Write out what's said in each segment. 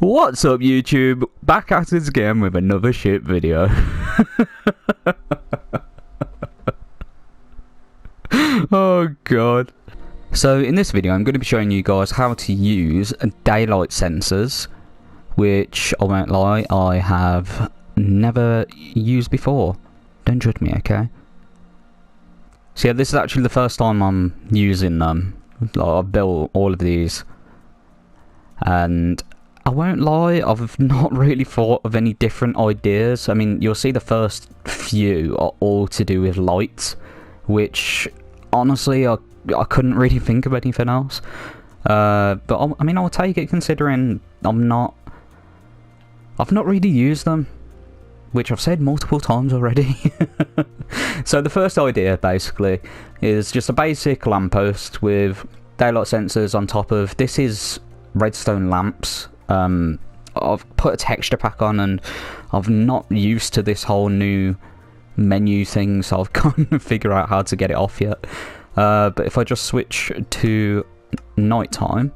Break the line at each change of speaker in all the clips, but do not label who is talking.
What's up, YouTube? Back at it again with another shit video. Oh god. So in this video I'm going to be showing you guys how to use daylight sensors, which I won't lie, I have never used before. Don't judge me, okay? So yeah, this is actually the first time I'm using them. I've built all of these, and I won't lie, I've not really thought of any different ideas. I mean, you'll see the first few are all to do with lights, which honestly I couldn't really think of anything else. But I mean, I'll take it considering I've not really used them, which I've said multiple times already. So the first idea basically is just a basic lamppost with daylight sensors on top of. This is redstone lamps. I've put a texture pack on and I've not used to this whole new menu thing, so I've can't figure out how to get it off yet. But if I just switch to nighttime,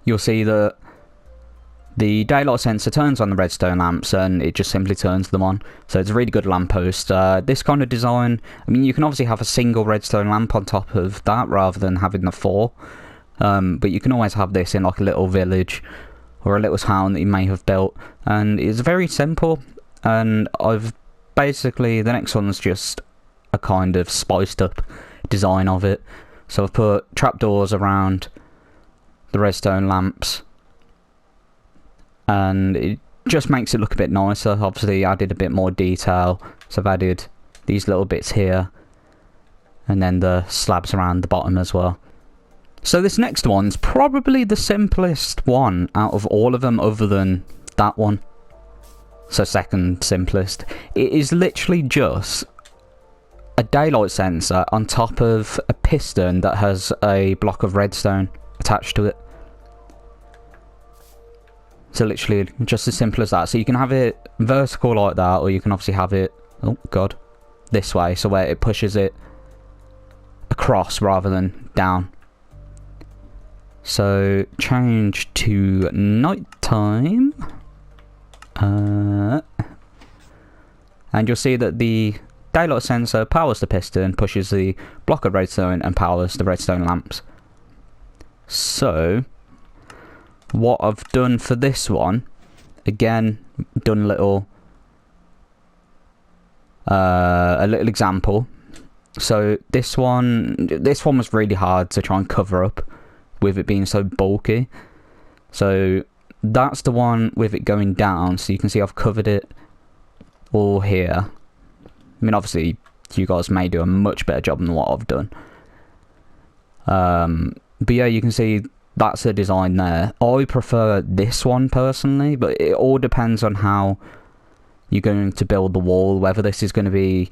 you'll see that the daylight sensor turns on the redstone lamps and it just simply turns them on. So it's a really good lamppost. This kind of design, I mean, you can obviously have a single redstone lamp on top of that rather than having the four. But you can always have this in like a little village or a little town that you may have built, and it's very simple. And I've basically, the next one's just a kind of spiced up design of it. So I've put trapdoors around the redstone lamps, and it just makes it look a bit nicer. Obviously added a bit more detail, so I've added these little bits here and then the slabs around the bottom as well. So this next one's probably the simplest one out of all of them other than that one. So second simplest. It is literally just a daylight sensor on top of a piston that has a block of redstone attached to it. So literally just as simple as that. So you can have it vertical like that, or you can obviously have it, oh god, this way, so where it pushes it across rather than down. So change to nighttime, and you'll see that the daylight sensor powers the piston, pushes the block of redstone, and powers the redstone lamps. So what I've done for this one, again, done a little example. So this one was really hard to try and cover up with it being so bulky. So that's the one with it going down. So you can see I've covered it all here. I mean, obviously you guys may do a much better job than what I've done. But yeah, you can see that's the design there. I prefer this one personally, but it all depends on how you're going to build the wall, whether this is going to be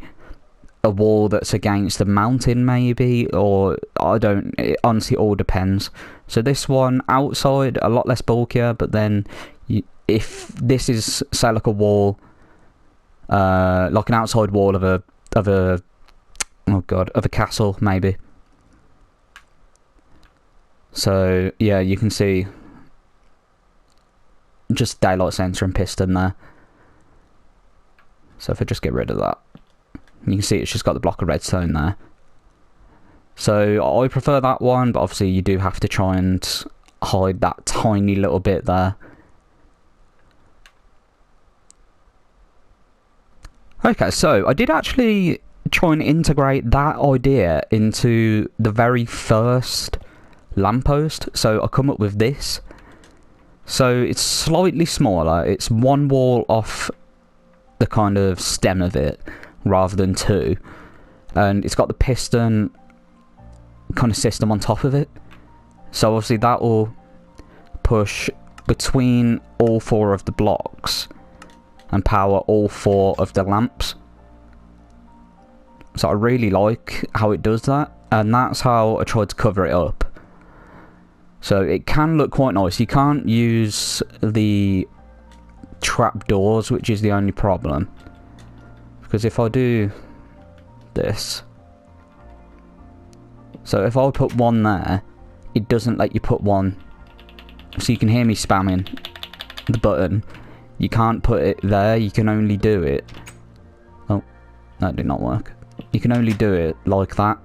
a wall that's against a mountain maybe, or I don't, it honestly all depends. So this one outside a lot less bulkier, but then if this is say like a wall, like an outside wall of a castle maybe. So yeah, you can see just daylight sensor and piston there. So if I just get rid of that, you can see it's just got the block of redstone there. So I prefer that one, but obviously you do have to try and hide that tiny little bit there. Okay, so I did actually try and integrate that idea into the very first lamppost. So I come up with this. So it's slightly smaller. It's one wall off the kind of stem of it rather than two, and it's got the piston kind of system on top of it. So obviously that will push between all four of the blocks and power all four of the lamps. So I really like how it does that, and that's how I tried to cover it up. So it can look quite nice. You can't use the trapdoors, which is the only problem, because if I do this, so if I put one there, it doesn't let you put one So you can hear me spamming the button. You can't put it there, you can only do it... Oh, that did not work. You can only do it like that.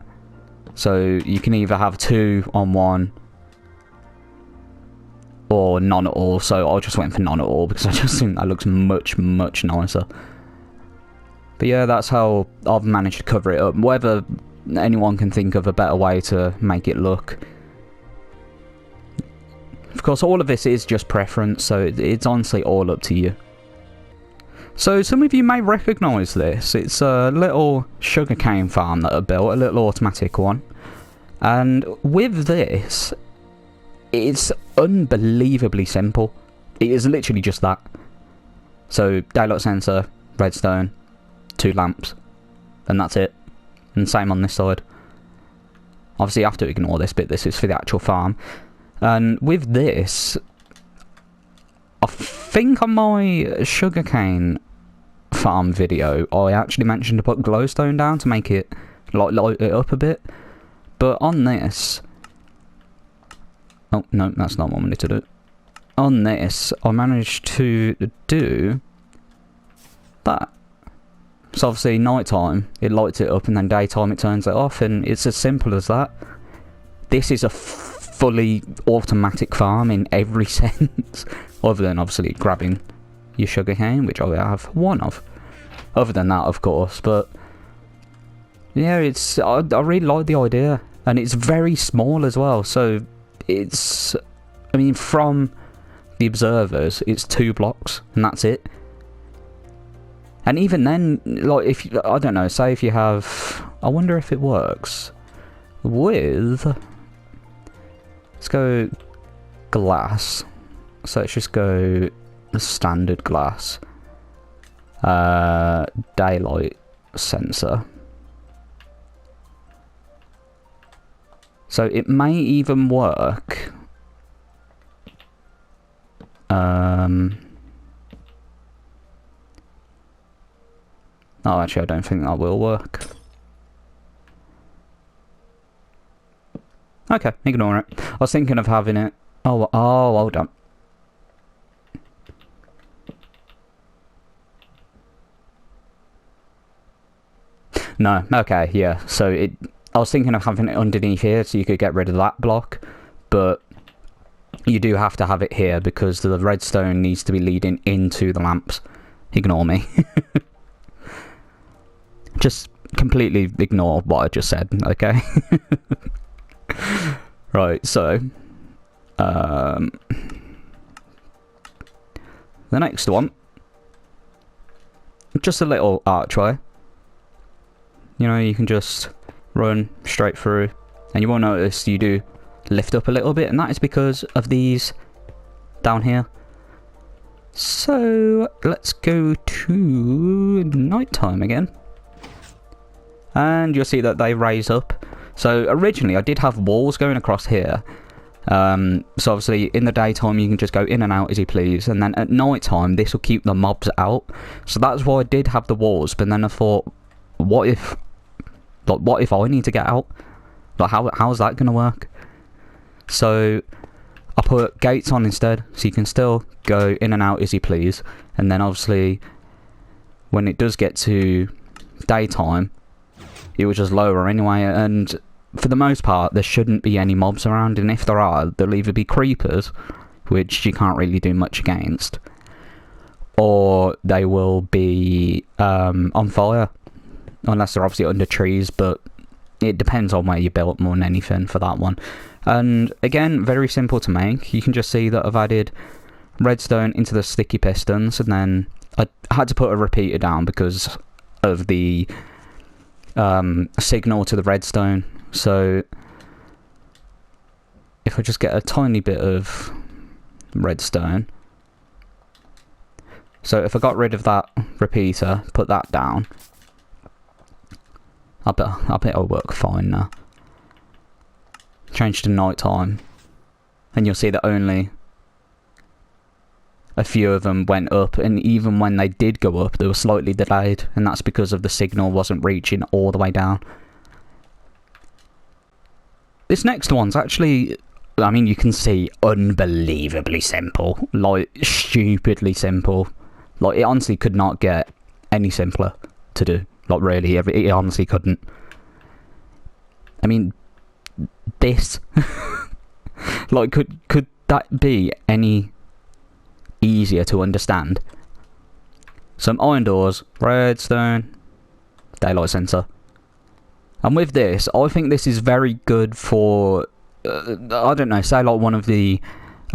So you can either have 2 on one or none at all. So I just went for none at all because I just think that looks much, much nicer. But yeah, that's how I've managed to cover it up. Whether anyone can think of a better way to make it look. Of course, all of this is just preference, so it's honestly all up to you. So some of you may recognise this. It's a little sugarcane farm that I built, a little automatic one. And with this, it's unbelievably simple. It is literally just that. So daylight sensor, redstone, 2 lamps, and that's it. And same on this side. Obviously you have to ignore this bit, this is for the actual farm. And with this, I think on my sugarcane farm video, I actually mentioned to put glowstone down to make it light it up a bit. But on this... Oh, no, that's not what I wanted to do. On this, I managed to do that. So obviously, nighttime, it lights it up, and then daytime, it turns it off, and it's as simple as that. This is a fully automatic farm in every sense, other than obviously grabbing your sugarcane, which I have 1 of. Other than that, of course, but yeah, it's I really like the idea, and it's very small as well. So it's, I mean, from the observers, it's 2 blocks, and that's it. And even then, like, if you, I don't know, say if you have, I wonder if it works with. Let's go glass. So let's just go the standard glass. Daylight sensor. So it may even work. Oh, actually, I don't think that will work. Okay, ignore it. I was thinking of having it... Oh, hold on. No, okay, yeah. So I was thinking of having it underneath here so you could get rid of that block. But you do have to have it here because the redstone needs to be leading into the lamps. Ignore me. Just completely ignore what I just said, okay? Right, so the next one, just a little archway. You know, you can just run straight through, and you will notice you do lift up a little bit, and that is because of these down here. So let's go to nighttime again, and you'll see that they raise up. So originally I did have walls going across here. So obviously in the daytime you can just go in and out as you please, and then at night time this will keep the mobs out. So that's why I did have the walls, but then I thought, what if I need to get out? Like how's that gonna work? So I put gates on instead, so you can still go in and out as you please, and then obviously when it does get to daytime it will just lower anyway, and for the most part there shouldn't be any mobs around, and if there are, they'll either be creepers, which you can't really do much against, or they will be on fire, unless they're obviously under trees, but it depends on where you built more than anything for that one. And again, very simple to make. You can just see that I've added redstone into the sticky pistons, and then I had to put a repeater down because of the signal to the redstone. So if I just get a tiny bit of redstone, so if I got rid of that repeater, put that down, I bet it'll work fine now. Change to night time, and you'll see that only a few of them went up, and even when they did go up they were slightly delayed, and that's because of the signal wasn't reaching all the way down. This next one's actually I mean, you can see unbelievably simple. Like, stupidly simple. Like, it honestly could not get any simpler to do. Like, really, it honestly couldn't. I mean, this... like, could that be any easier to understand? Some iron doors, redstone, daylight sensor. And with this, I think this is very good for, I don't know, say like one of the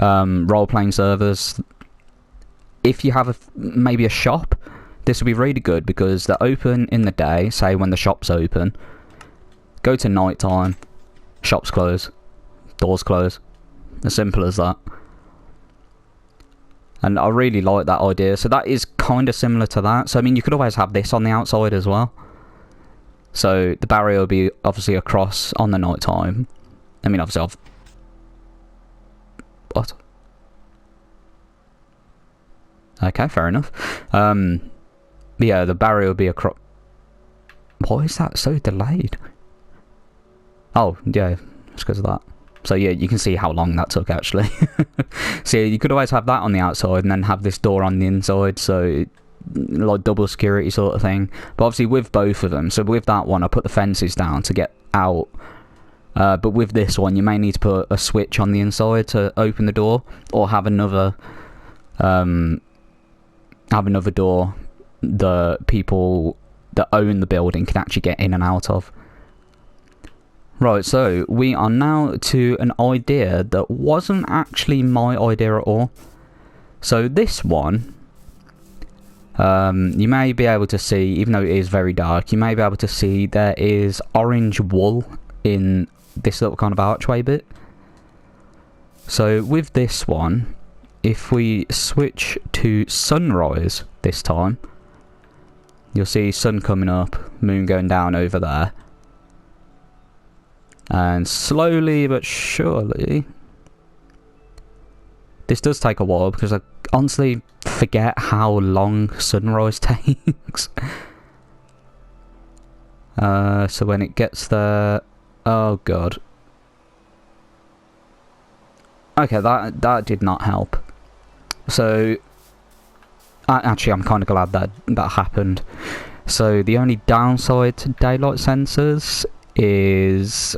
role-playing servers. If you have maybe a shop, this would be really good because they're open in the day, say when the shop's open. Go to night time, shops close, doors close. As simple as that. And I really like that idea. So that is kind of similar to that. So I mean, you could always have this on the outside as well. So the barrier will be obviously across on the night time. I mean, obviously what? Okay, fair enough. Yeah, the barrier will be across. Why is that so delayed? Oh, yeah, it's because of that. So yeah, you can see how long that took actually. So you could always have that on the outside and then have this door on the inside, so like double security sort of thing. But obviously with both of them, so with that one I put the fences down to get out, but with this one you may need to put a switch on the inside to open the door, or have another door the people that own the building can actually get in and out of. Right, so we are now to an idea that wasn't actually my idea at all. So this one, you may be able to see, even though it is very dark, you may be able to see there is orange wool in this little kind of archway bit. So with this one, if we switch to sunrise this time, you'll see sun coming up, moon going down over there. And slowly but surely, this does take a while because I honestly forget how long sunrise takes. So when it gets there, oh god. Okay, that did not help. So actually, I'm kind of glad that happened. So the only downside to daylight sensors is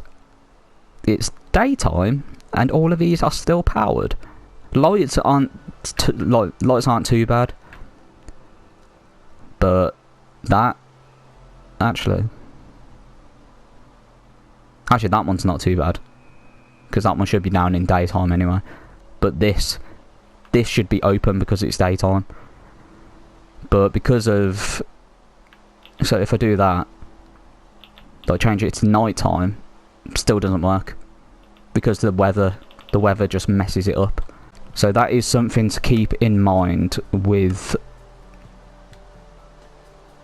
it's daytime and all of these are still powered. Lights aren't too bad, but that actually that one's not too bad because that one should be down in daytime anyway. But this should be open because it's daytime. But because of, so if I do that, I change it to nighttime, still doesn't work because the weather just messes it up. So that is something to keep in mind with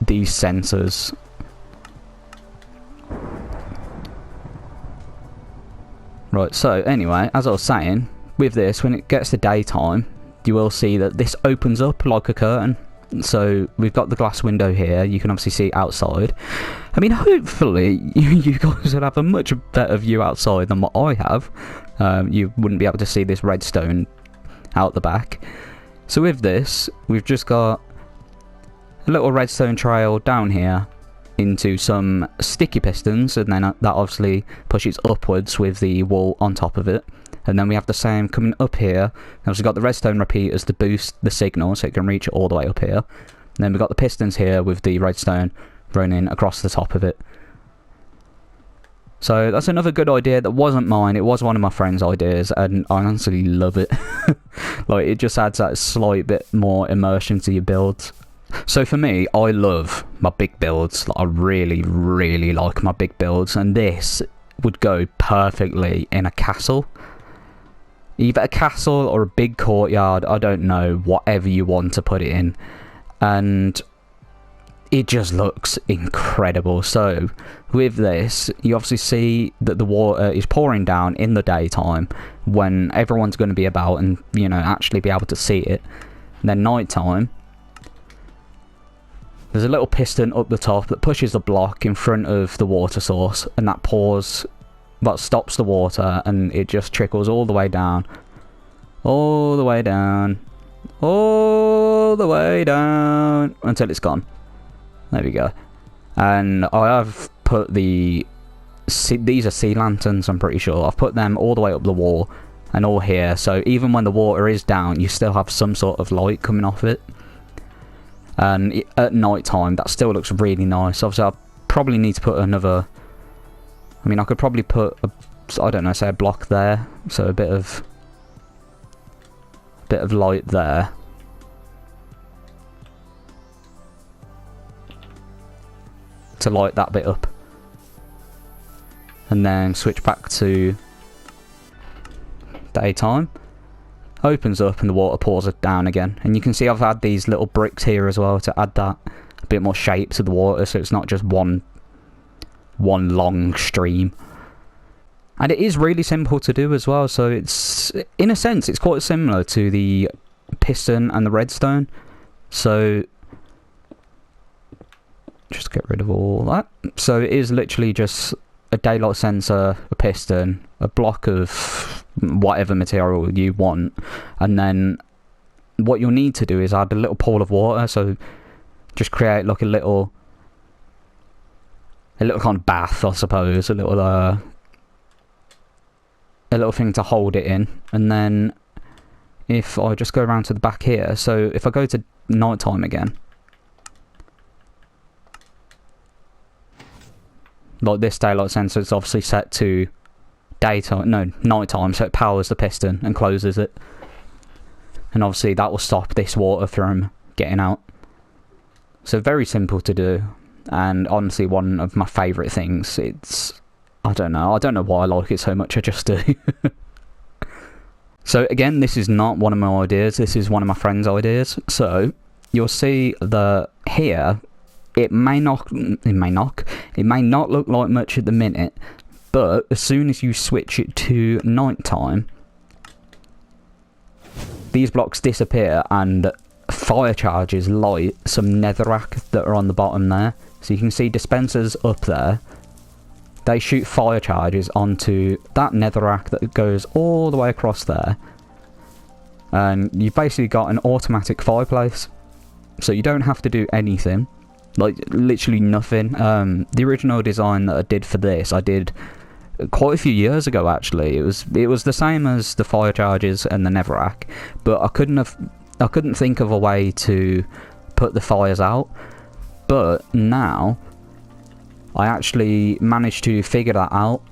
these sensors. Right, so anyway, as I was saying, with this, when it gets to daytime, you will see that this opens up like a curtain. So we've got the glass window here, you can obviously see outside. I mean, hopefully you guys will have a much better view outside than what I have. You wouldn't be able to see this redstone out the back. So with this, we've just got a little redstone trail down here into some sticky pistons, and then that obviously pushes upwards with the wool on top of it. And then we have the same coming up here. Now we've got the redstone repeaters to boost the signal so it can reach it all the way up here. And then we've got the pistons here with the redstone running across the top of it. So that's another good idea that wasn't mine. It was one of my friend's ideas and I honestly love it. Like, it just adds that slight bit more immersion to your builds. So for me, I love my big builds. Like, I really, really like my big builds, and this would go perfectly in a castle. Either a castle or a big courtyard, I don't know, whatever you want to put it in. And it just looks incredible. So with this, you obviously see that the water is pouring down in the daytime when everyone's going to be about and, you know, actually be able to see it. And then nighttime, there's a little piston up the top that pushes the block in front of the water source, and that pours what stops the water, and it just trickles all the way down, all the way down, all the way down until it's gone. There we go. And I have put these are sea lanterns, I'm pretty sure. I've put them all the way up the wall and all here, so even when the water is down, you still have some sort of light coming off it. And at night time, that still looks really nice. Obviously, I probably need to put another. I mean, I could probably put I don't know, say a block there, so a bit of light there. To light that bit up, and then switch back to daytime. Opens up and the water pours it down again, and you can see I've had these little bricks here as well to add that a bit more shape to the water, so it's not just one long stream. And it is really simple to do as well, so it's, in a sense, it's quite similar to the Piston and the Redstone. So just get rid of all that. So it is literally just a daylight sensor, a piston, a block of whatever material you want, and then what you'll need to do is add a little pool of water. So just create like a little kind of bath, I suppose, a little thing to hold it in. And then if I just go around to the back here, so if I go to nighttime again, like this daylight sensor is obviously set to nighttime, so it powers the piston and closes it, and obviously that will stop this water from getting out. So very simple to do, and honestly one of my favourite things. It's, I don't know why I like it so much, I just do. So again, this is not one of my ideas, this is one of my friend's ideas. So you'll see that here it may not look like much at the minute, but as soon as you switch it to nighttime, these blocks disappear and fire charges light some netherrack that are on the bottom there. So you can see dispensers up there. They shoot fire charges onto that netherrack that goes all the way across there. And you've basically got an automatic fireplace. So you don't have to do anything. Like, literally nothing. The original design that I did for this, I did quite a few years ago actually. It was the same as the fire charges and the netherrack, but I couldn't think of a way to put the fires out. But now I actually managed to figure that out.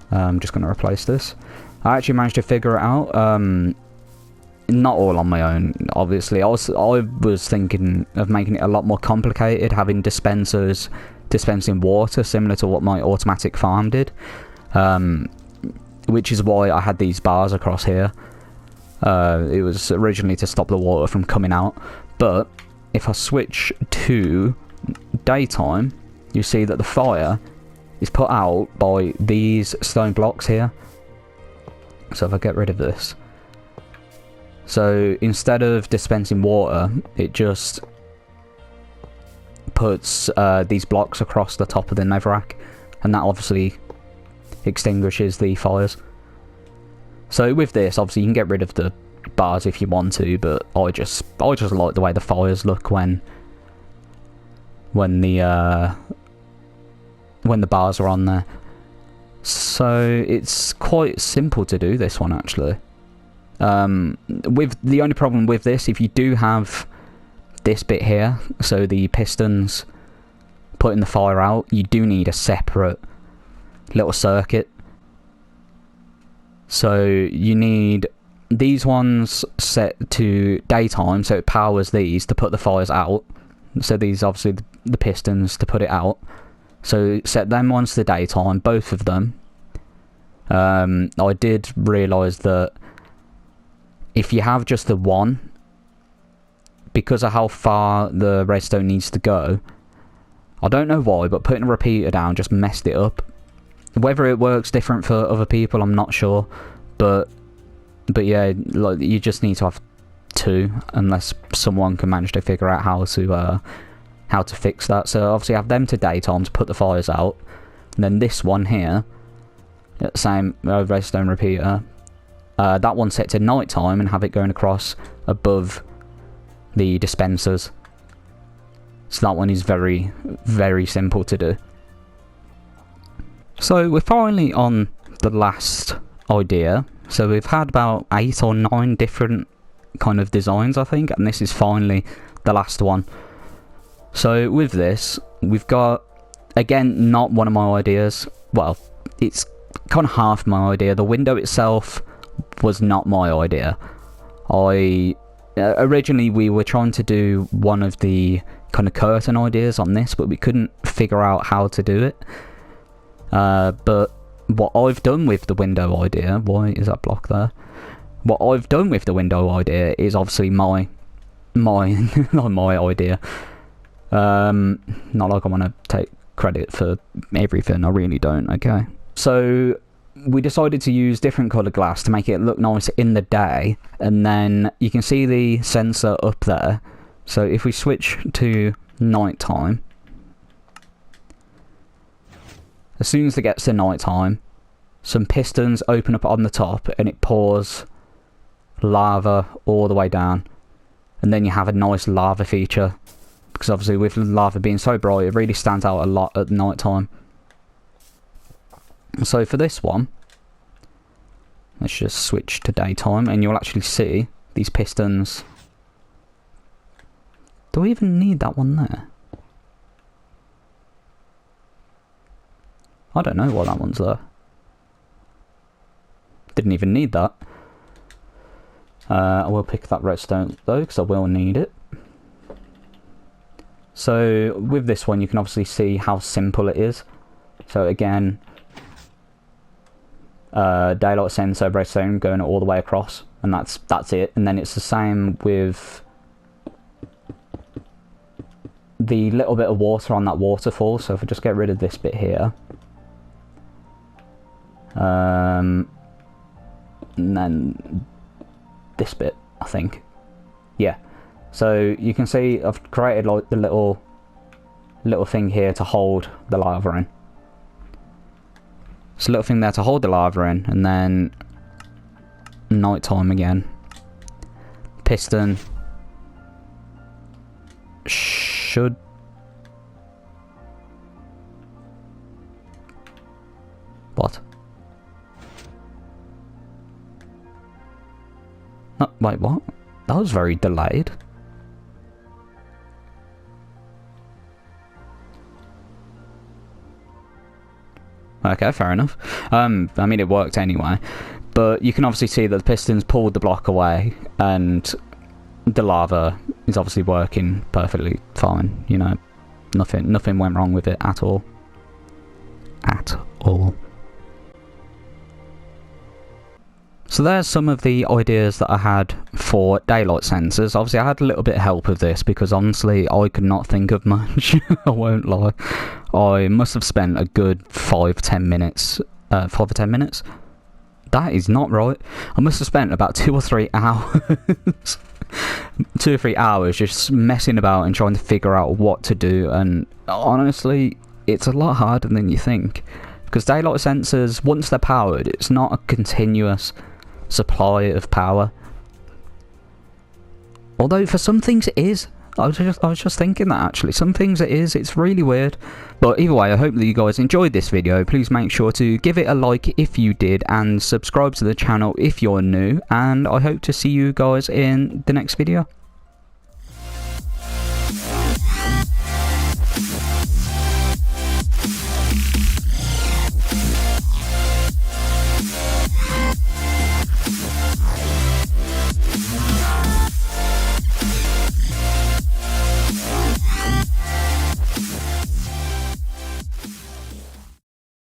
I'm just going to replace this. I actually managed to figure it out. Not all on my own, obviously. I was thinking of making it a lot more complicated, having dispensers dispensing water similar to what my automatic farm did, which is why I had these bars across here. It was originally to stop the water from coming out, but if I switch to daytime, you see that the fire is put out by these stone blocks here. So if I get rid of this, so instead of dispensing water, it just puts these blocks across the top of the netherrack, and that obviously extinguishes the fires. So with this, obviously you can get rid of the bars if you want to, but I just like the way the fires look when the bars are on there. So it's quite simple to do this one actually. With the only problem with this, if you do have this bit here, so the pistons putting the fire out, you do need a separate little circuit. So you need these ones set to daytime, so it powers these to put the fires out. So these obviously the pistons to put it out. So set them ones to daytime, both of them. I did realise that if you have just the one, because of how far the redstone needs to go, I don't know why, but putting a repeater down just messed it up. Whether it works different for other people, I'm not sure, but yeah, like, you just need to have two, unless someone can manage to figure out how to fix that. So obviously have them to daytime to put the fires out, and then this one here Same redstone repeater. That one's set to night time and have it going across above the dispensers. So that one is very, very simple to do. So we're finally on the last idea. So we've had about 8 or 9 different kind of designs, I think, and this is finally the last one. So with this, we've got, again, not one of my ideas. Well, it's kind of half my idea. The window itself was not my idea. Originally we were trying to do one of the kind of curtain ideas on this, but we couldn't figure out how to do it. But what I've done with the window idea, why is that block there? What I've done with the window idea is obviously my not my idea. Not like I want to take credit for everything, I really don't, okay? So we decided to use different coloured glass to make it look nice in the day, and then you can see the sensor up there. So if we switch to night time, as soon as it gets to night time, some pistons open up on the top and it pours lava all the way down, and then you have a nice lava feature, because obviously with lava being so bright it really stands out a lot at night time. So for this one, let's just switch to daytime and you'll actually see these pistons. Do we even need that one there? I don't know why that one's there. Didn't even need that. I will pick that redstone though, because I will need it. So with this one you can obviously see how simple it is. So again, daylight sensor, redstone going all the way across, and that's it. And then it's the same with the little bit of water on that waterfall. So if I just get rid of this bit here, and then this bit, I think, yeah. So you can see I've created like the little thing here to hold the lava in. It's a little thing there to hold the lava in, and then nighttime again. Piston should what? No, wait, what? That was very delayed. Okay, fair enough. I mean, it worked anyway. But you can obviously see that the pistons pulled the block away, and the lava is obviously working perfectly fine. You know, nothing went wrong with it at all. At all. So there's some of the ideas that I had for daylight sensors. Obviously I had a little bit of help with this because honestly I could not think of much. I won't lie. I must have spent a good 5 or 10 minutes. 5 or 10 minutes? That is not right. I must have spent about 2 or 3 hours. 2 or 3 hours just messing about and trying to figure out what to do, and honestly it's a lot harder than you think. Because daylight sensors, once they're powered, it's not a continuous supply of power. Although for some things it is. I was just thinking that actually. Some things it is. It's really weird. But either way, I hope that you guys enjoyed this video. Please make sure to give it a like if you did, and subscribe to the channel if you're new. And I hope to see you guys in the next video.